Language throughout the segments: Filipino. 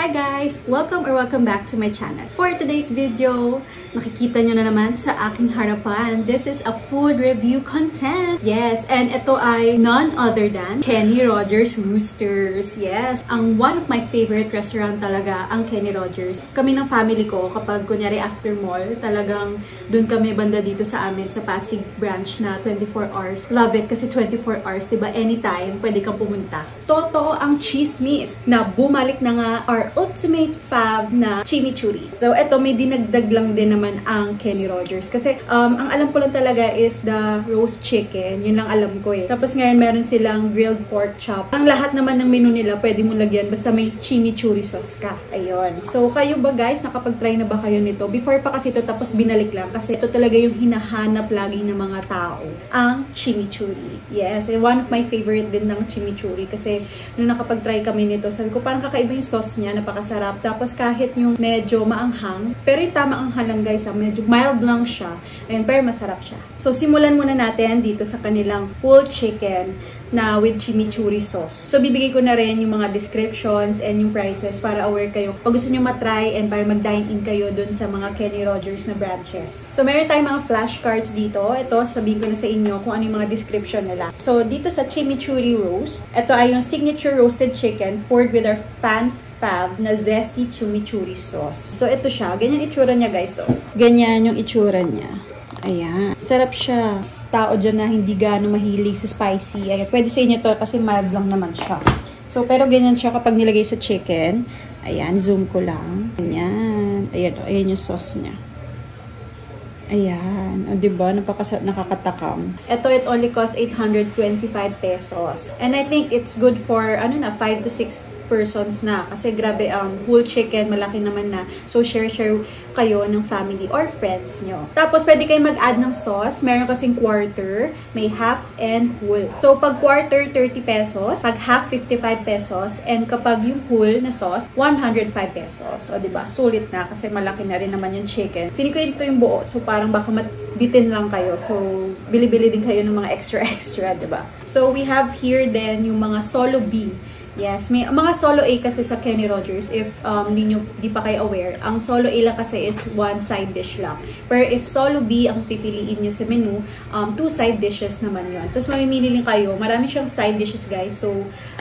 Hi guys! Welcome back to my channel. For today's video, makikita nyo na naman sa aking harapan. This is a food review content. Yes, and ito ay none other than Kenny Rogers Roosters. Yes, ang one of my favorite restaurant talaga, ang Kenny Rogers. Kami ng family ko, kapag kunyari after mall, talagang dun kami banda dito sa amin, sa Pasig branch na 24 hours. Love it kasi 24 hours, diba? Anytime, pwede kang pumunta. Totoo ang chismis na bumalik na nga our ultimate fab na chimichurri. So, eto, may dinagdag lang din naman ang Kenny Rogers. Kasi, ang alam ko lang talaga is the roast chicken. Yun lang alam ko eh. Tapos ngayon, meron silang grilled pork chop. Ang lahat naman ng menu nila, pwede mo lagyan basta may chimichurri sauce ka. Ayun. So, kayo ba guys, nakapag-try na ba kayo nito? Before pa kasi ito, tapos binalik lang. Kasi ito talaga yung hinahanap lagi ng mga tao. Ang chimichurri. Yes. One of my favorite din ng chimichurri. Kasi, nung nakapag-try kami nito, sabi ko, parang kakaiba yung sauce niya, napakasarap. Tapos kahit yung medyo maanghang, pero yung tama ang halang guys, medyo mild lang siya. Ayun, pero masarap siya. So, simulan muna natin dito sa kanilang pulled chicken na with chimichurri sauce. So, bibigay ko na rin yung mga descriptions and yung prices para aware kayo. Pag gusto nyo matry and para mag-dine in kayo dun sa mga Kenny Rogers na branches. So, meron tayong mga flashcards dito. Ito, sabihin ko na sa inyo kung ano yung mga description nila. So, dito sa chimichurri roast, ito ay yung signature roasted chicken poured with our fab na zesty chimichurri sauce. So, ito siya. Ganyan itsura niya, guys. So, ganyan yung itsura niya. Ayan. Sarap siya. Tao dyan na hindi gano'ng mahilig sa spicy. Ayan. Pwede sa inyo to kasi mild lang naman siya. So, pero ganyan siya kapag nilagay sa chicken. Ayan. Zoom ko lang. Ayan. Ayan o. Ayan yung sauce niya. Ayan. O, diba? Napakasarap, nakakatakam. Ito, it only costs 825 pesos. And I think it's good for, 5 to 6 persons na. Kasi grabe ang whole chicken, malaki naman na. So, share kayo ng family or friends nyo. Tapos, pwede kayo mag-add ng sauce. Meron kasing quarter, may half, and whole. So, pag quarter, 30 pesos. Pag half, 55 pesos. And kapag yung whole na sauce, 105 pesos. O, diba? Sulit na kasi malaki na rin naman yung chicken. Feeling ko ito yung buo. So, parang baka bitin lang kayo. So, bili-bili din kayo ng mga extra, diba? So, we have here then yung mga solo B. Yes, may mga solo A kasi sa Kenny Rogers, if di pa kayo aware, ang solo A lang kasi is one side dish lang. Pero if solo B ang pipiliin nyo sa menu, 2 side dishes naman yon. Tapos mamimili din kayo, marami siyang side dishes guys, so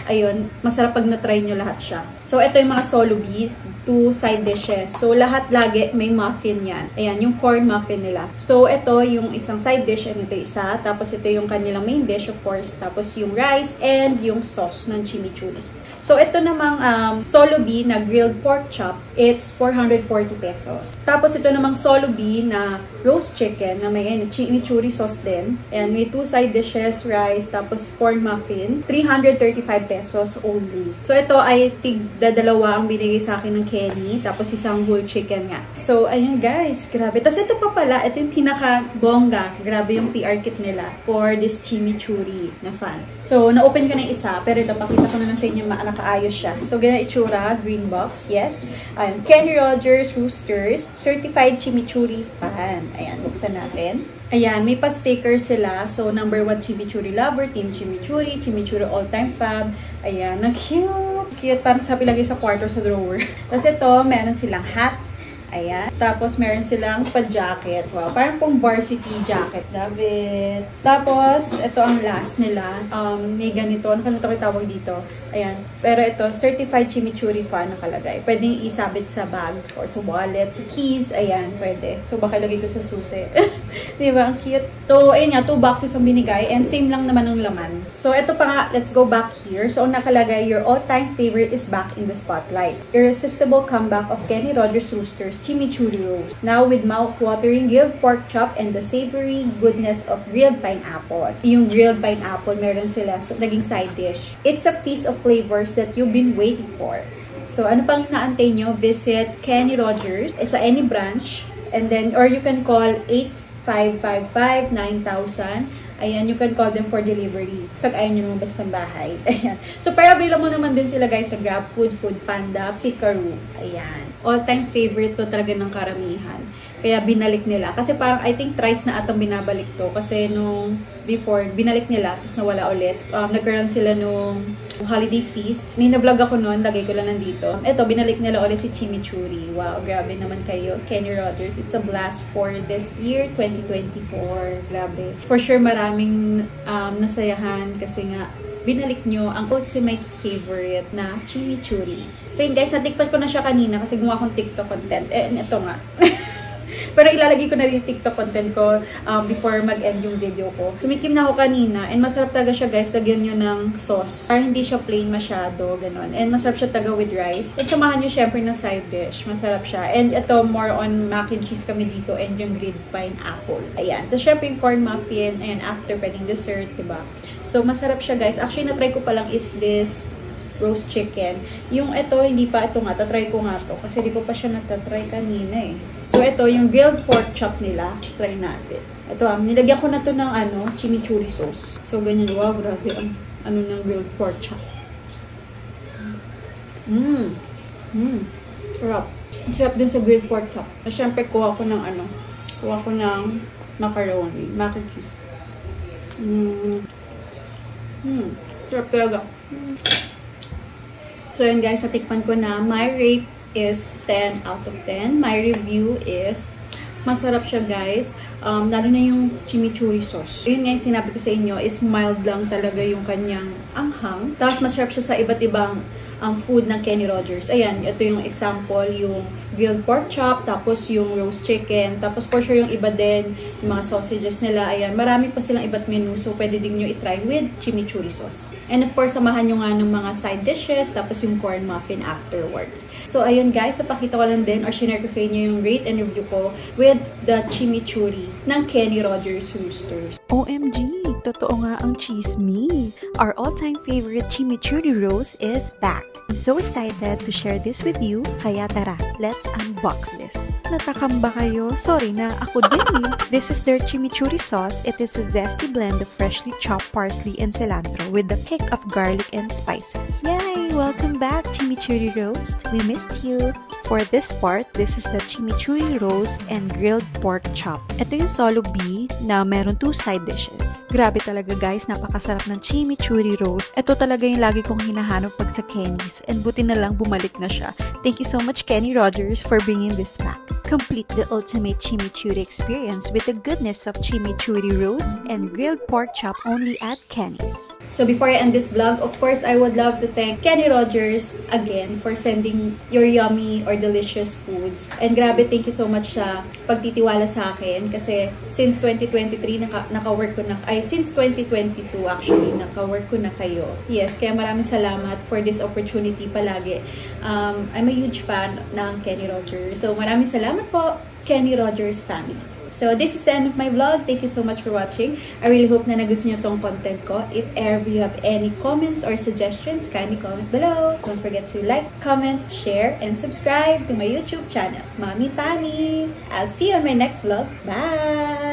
ayun, masarap pag na-try nyo lahat siya. So ito yung mga solo B, 2 side dishes. So lahat lagi may muffin yan. Ayan, yung corn muffin nila. So ito yung isang side dish, and ito isa. Tapos ito yung kanilang main dish of course. Tapos yung rice and yung sauce ng chimichurri. So, ito namang solo B na grilled pork chop, it's 440 pesos. Tapos, ito namang solo B na roast chicken na may chimichurri sauce din. And may 2 side dishes, rice, tapos corn muffin, 335 pesos only. So, ito ay tig-dalawa ang binigay sa akin ng Kenny, tapos isang whole chicken nga. So, ayun guys, grabe. Tapos, ito pa pala, ito yung pinaka-bongga. Grabe yung PR kit nila for this chimichurri na fan. So, na-open ko na isa, pero ito, pakita ko na lang sa inyo nakaayos siya. So, ganyan itsura, green box, yes. Ayan, Kenny Rogers Roosters, Certified Chimichurri Fan. Ayan, buksan natin. Ayan, may pa-sticker sila. So, number 1 chimichurri lover, Team Chimichurri, Chimichurri all-time fab. Ayan, ang cute. Cute, parang sabi lagay sa kwarto sa drawer. Tapos ito, meron silang hat. Ayan. Tapos, meron silang pa-jacket. Wow, parang pong varsity jacket. David. Tapos, ito ang last nila. May ganito. Ano ito tawag dito? Ayan. Pero ito, Certified Chimichurri Fan nakalagay. Pwedeng isabit sa bag or sa wallet, sa keys. Ayan, pwede. So, baka ilagay ko sa susi. Diba? Ang cute. So, ayun nga, 2 boxes ang binigay. And same lang naman ng laman. So, ito pa nga, let's go back here. So, ang nakalagay, your all-time favorite is back in the spotlight. Irresistible comeback of Kenny Rogers Roosters chimichurri roast. Now with mouth-watering grilled pork chop and the savory goodness of grilled pineapple. Yung grilled pineapple, meron sila so, naging side dish. It's a feast of flavors that you've been waiting for. So, ano pang inaantay nyo? Visit Kenny Rogers sa any branch. And then, or you can call 8555-9000. Ayan, you can call them for delivery. Pag ayaw nyo naman basta bahay. Ayan. So, para available naman din sila guys sa GrabFood, Foodpanda, Pikaroo. Ayan. All-time favorite to talaga ng karamihan. Kaya binalik nila. Kasi parang I think thrice na atang binabalik to. Kasi nung before, binalik nila, tapos nawala ulit. Nagkaroon sila nung holiday feast. May na-vlog ako noon, lagay ko lang nandito. Ito, binalik nila ulit si Chimichurri. Wow, grabe naman kayo. Kenny Rogers, it's a blast for this year, 2024. Grabe. For sure, maraming nasayahan kasi nga, binalik nyo ang ultimate favorite na Chimichurri. So yun guys, natikpan ko na siya kanina kasi gumawa akong TikTok content. Ito nga. Pero ilalagay ko na rin yung TikTok content ko before mag-end yung video ko. Tumikim na ako kanina and masarap talaga siya guys. Lagyan nyo ng sauce. Para hindi siya plain masyado, ganun. And masarap siya talaga with rice. And samahan nyo syempre ng side dish. Masarap siya. And ito, more on mac and cheese kami dito and yung grilled pineapple. Ayan. Tapos syempre yung corn muffin. And after, pwedeng dessert, diba? So, masarap siya guys. Actually, na-try ko pa lang is this roast chicken. Yung ito, hindi pa ito nga. Tatry ko nga to. Kasi di ko pa siya natatry kanina eh. So, ito, yung grilled pork chop nila. Try natin. Ito, nilagyan ko na to ng chimichurri sauce. So, ganyan. Wow, grabe ang ng grilled pork chop. Sarap. Ang sarap din sa grilled pork chop. Siyempre, kuha ko ng macaroni. Mac and cheese. Sarap talaga. So yun guys, natikpan ko na. My rate is 10 out of 10. My review is masarap siya guys. Lalo na yung chimichurri sauce. Yun nga yung sinabi ko sa inyo is mild lang talaga yung kanyang anghang. Tapos masarap siya sa iba't ibang food ng Kenny Rogers. Ayan, ito yung example, yung grilled pork chop, tapos yung roast chicken, tapos for sure yung iba din, yung mga sausages nila. Ayan, marami pa silang iba't menu, so pwede din nyo itry with chimichurri sauce. And of course, samahan nyo nga ng mga side dishes, tapos yung corn muffin afterwards. So ayun guys, napakita ko lang din or share ko sa inyo yung rate and review ko with the chimichurri ng Kenny Rogers Roasters. OMG! Totoo nga ang chismis! Our all-time favorite chimichurri roast is back. I'm so excited to share this with you, kaya tara, let's unbox this. Natakam ba kayo? Sorry na, ako din. This is their chimichurri sauce. It is a zesty blend of freshly chopped parsley and cilantro with a kick of garlic and spices. Yay! Welcome back, Chimichurri Roast. We missed you. For this part, this is the chimichurri roast and grilled pork chop. Ito yung solo B na meron 2 side dishes. Grabe talaga guys, napakasarap ng chimichurri roast. Ito talaga yung lagi kong hinahanap pag sa Kenny's and buti na lang bumalik na siya. Thank you so much Kenny Rogers for bringing this back. Complete the ultimate chimichurri experience with the goodness of chimichurri roast and grilled pork chop only at Kenny's. So before I end this vlog, of course, I would love to thank Kenny Rogers again for sending your yummy or delicious foods. And grabe, thank you so much sa pagtitiwala sa akin kasi since 2023 naka-work ko na, since 2022 actually, naka-work ko na kayo. Yes, kaya maraming salamat for this opportunity palagi. I'm a huge fan ng Kenny Rogers. So maraming salamat po, Kenny Rogers family. So, this is the end of my vlog. Thank you so much for watching. I really hope na nagustuhan nyo tong content ko. If ever you have any comments or suggestions, kindly comment below. Don't forget to like, comment, share, and subscribe to my YouTube channel, Mommy Pami. I'll see you on my next vlog. Bye!